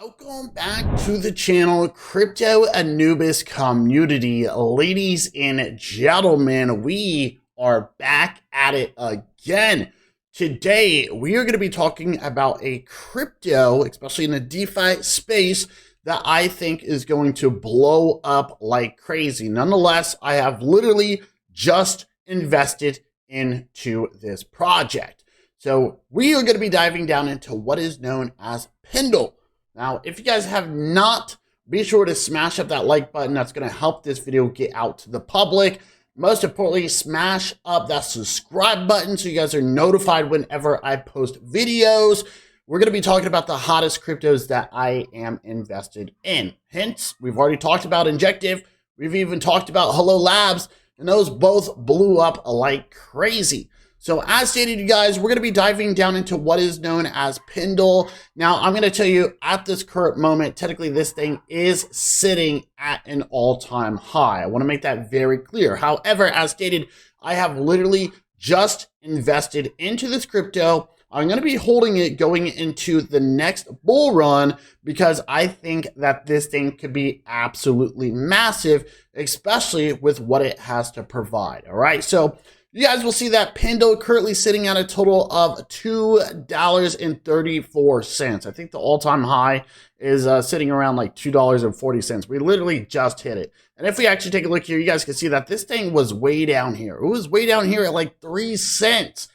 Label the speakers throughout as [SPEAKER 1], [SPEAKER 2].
[SPEAKER 1] Welcome back to the channel, Crypto Anubis community. Ladies and gentlemen, we are back at it again. Today, we are going to be talking about a crypto, especially in the DeFi space, that I think is going to blow up like crazy. Nonetheless, I have literally just invested into this project. So we are going to be diving down into what is known as Pendle. Now, if you guys have not, be sure to smash up that like button. That's going to help this video get out to the public. Most importantly, smash up that subscribe button so you guys are notified whenever I post videos. We're going to be talking about the hottest cryptos that I am invested in. Hence, we've already talked about Injective. We've even talked about Hello Labs, and those both blew up like crazy. So as stated, you guys, we're going to be diving down into what is known as Pendle. Now, I'm going to tell you at this current moment, technically this thing is sitting at an all-time high. I want to make that very clear. However, as stated, I have literally just invested into this crypto. I'm going to be holding it going into the next bull run because I think that this thing could be absolutely massive, especially with what it has to provide. All right, so you guys will see that Pendle currently sitting at a total of $2.34. I think the all-time high is sitting around like $2.40. We literally just hit it. And if we actually take a look here, you guys can see that this thing was way down here. It was way down here at like 3 cents.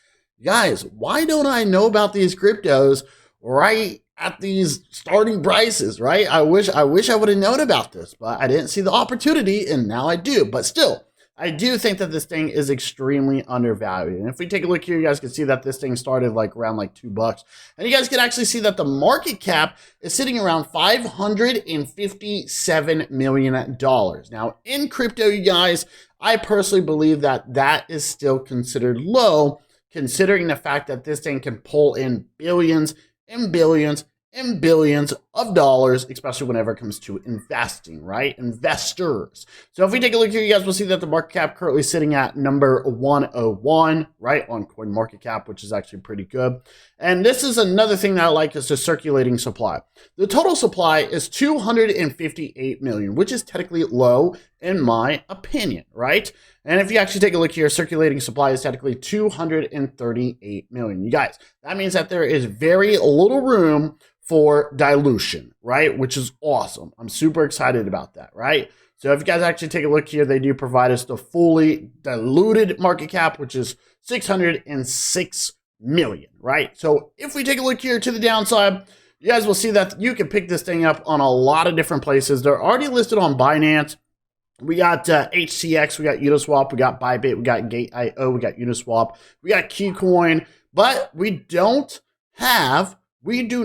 [SPEAKER 1] Guys, why don't I know about these cryptos right at these starting prices, right? I wish I would have known about this, but I didn't see the opportunity, and now I do. But still, I do think that this thing is extremely undervalued. And if we take a look here, you guys can see that this thing started like around like $2. And you guys can actually see that the market cap is sitting around $557 million. Now, in crypto, you guys, I personally believe that that is still considered low, considering the fact that this thing can pull in billions and billions and billions of dollars, especially whenever it comes to investing, right? Investors. So if we take a look here, you guys will see that the market cap currently sitting at number 101, right, on CoinMarketCap, which is actually pretty good. And this is another thing that I like is the circulating supply. The total supply is 258 million, which is technically low in my opinion, right? And if you actually take a look here, circulating supply is technically 238 million. You guys, that means that there is very little room for dilution, right? Which is awesome. I'm super excited about that, right? So if you guys actually take a look here, they do provide us the fully diluted market cap, which is 606 million, right? So if we take a look here to the downside, you guys will see that you can pick this thing up on a lot of different places. They're already listed on Binance. We got HCX, we got Uniswap, we got Bybit, we got Gate.io, we got Uniswap, we got KeyCoin, but we do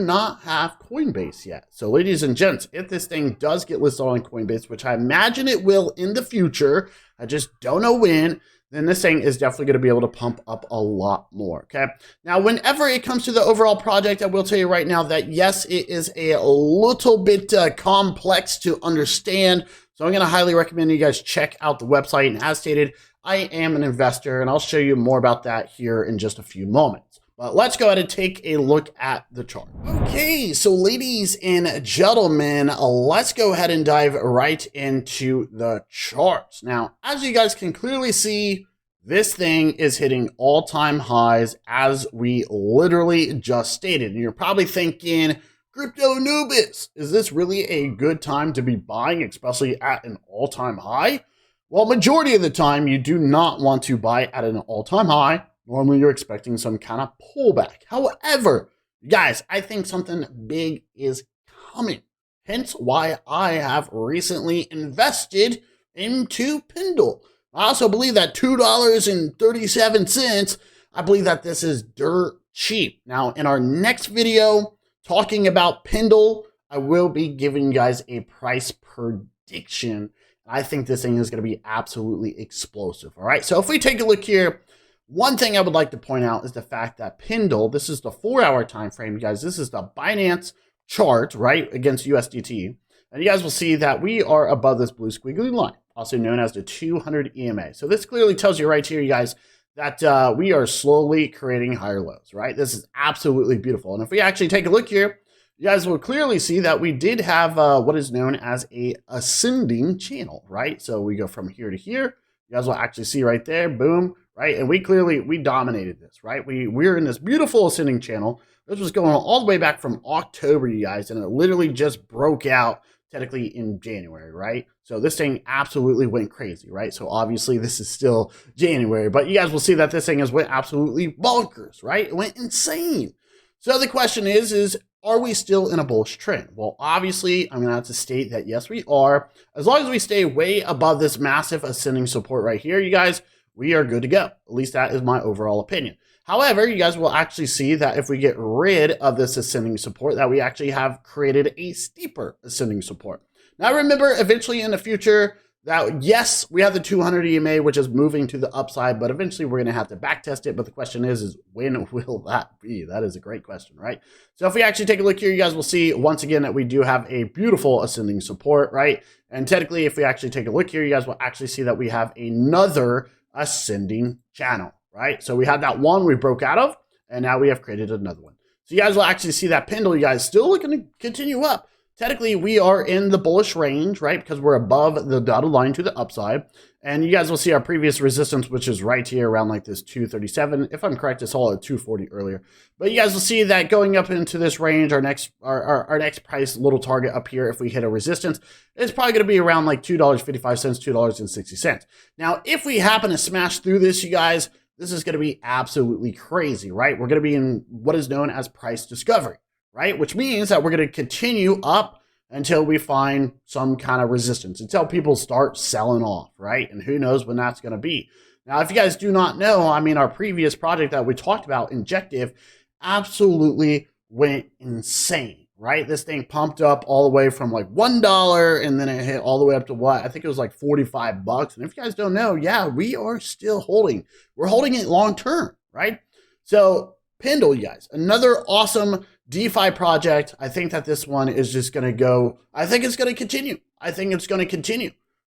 [SPEAKER 1] not have Coinbase yet. So ladies and gents, if this thing does get listed on Coinbase, which I imagine it will in the future, I just don't know when, then this thing is definitely going to be able to pump up a lot more, okay? Now, whenever it comes to the overall project, I will tell you right now that yes, it is a little bit complex to understand. So I'm going to highly recommend you guys check out the website. And as stated, I am an investor, and I'll show you more about that here in just a few moments. But let's go ahead and take a look at the chart. Okay, so ladies and gentlemen, let's go ahead and dive right into the charts. Now, as you guys can clearly see, this thing is hitting all-time highs as we literally just stated. And you're probably thinking, Crypto Anubis, is this really a good time to be buying, especially at an all-time high? Well, majority of the time, you do not want to buy at an all-time high. Normally, you're expecting some kind of pullback. However, guys, I think something big is coming. Hence why I have recently invested into Pendle. I also believe that $2.37, I believe that this is dirt cheap. Now, in our next video, talking about Pendle, I will be giving you guys a price prediction. I think this thing is going to be absolutely explosive. All right, so if we take a look here, one thing I would like to point out is the fact that Pendle, this is the 4-hour time frame, you guys. This is the Binance chart, right, against USDT. And you guys will see that we are above this blue squiggly line, also known as the 200 EMA. So this clearly tells you right here, you guys, that we are slowly creating higher lows, right? This is absolutely beautiful. And if we actually take a look here, you guys will clearly see that we did have what is known as a ascending channel, right? So we go from here to here. You guys will actually see right there, boom, right? And we dominated this, right? We're in this beautiful ascending channel. This was going all the way back from October, you guys, and it literally just broke out technically in January, right? So this thing absolutely went crazy, right? So obviously this is still January, but you guys will see that this thing has went absolutely bonkers, right? It went insane. So the question is are we still in a bullish trend? Well, obviously, I'm going to have to state that yes, we are. As long as we stay way above this massive ascending support right here, you guys, we are good to go. At least that is my overall opinion. However, you guys will actually see that if we get rid of this ascending support, that we actually have created a steeper ascending support. Now, remember, eventually in the future, that yes, we have the 200 EMA, which is moving to the upside, but eventually we're going to have to backtest it. But the question is when will that be? That is a great question, right? So if we actually take a look here, you guys will see once again that we do have a beautiful ascending support, right? And technically, if we actually take a look here, you guys will actually see that we have another ascending channel, right? So we had that one we broke out of, and now we have created another one. So you guys will actually see that pendle, you guys, still looking to continue up. Technically, we are in the bullish range, right? Because we're above the dotted line to the upside. And you guys will see our previous resistance, which is right here around like this 237. If I'm correct, I saw at 240 earlier. But you guys will see that going up into this range, our next price little target up here, if we hit a resistance, is probably going to be around like $2.55, $2.60. Now, if we happen to smash through this, you guys, this is going to be absolutely crazy, right? We're going to be in what is known as price discovery, right? Which means that we're going to continue up until we find some kind of resistance, until people start selling off, right? And who knows when that's going to be. Now, if you guys do not know, I mean, our previous project that we talked about, Injective, absolutely went insane, right? This thing pumped up all the way from like $1 and then it hit all the way up to what? I think it was like 45 bucks. And if you guys don't know, yeah, we are still holding. We're holding it long term, right? So Pendle, you guys, another awesome DeFi project. I think that this one is just going to go, I think it's going to continue.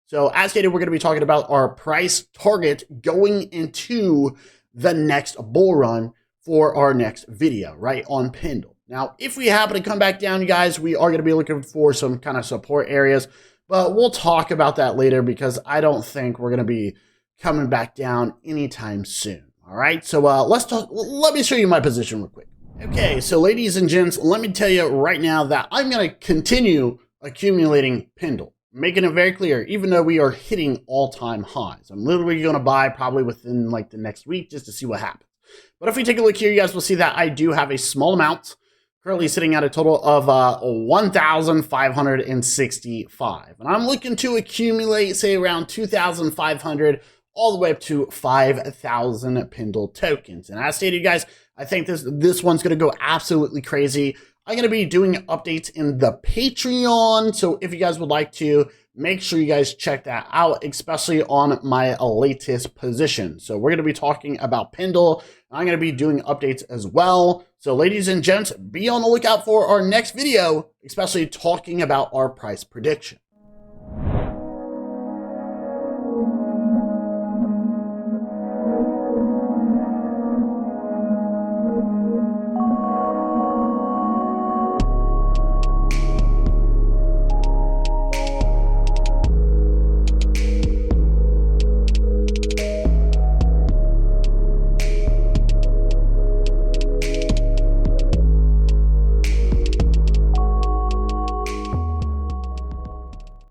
[SPEAKER 1] So as stated, we're going to be talking about our price target going into the next bull run for our next video, right, on Pendle. Now, if we happen to come back down, you guys, we are going to be looking for some kind of support areas, but we'll talk about that later because I don't think we're going to be coming back down anytime soon. All right, so let me show you my position real quick. Okay, so ladies and gents, let me tell you right now that I'm going to continue accumulating Pendle, making it very clear, even though we are hitting all-time highs. I'm literally going to buy probably within like the next week just to see what happens. But if we take a look here, you guys will see that I do have a small amount, currently sitting at a total of 1,565. And I'm looking to accumulate, say, around 2,500 all the way up to 5,000 Pendle tokens. And as stated, guys, I think this one's going to go absolutely crazy. I'm going to be doing updates in the Patreon. So if you guys would like to, make sure you guys check that out, especially on my latest position. So we're going to be talking about Pendle. I'm going to be doing updates as well. So ladies and gents, be on the lookout for our next video, especially talking about our price prediction.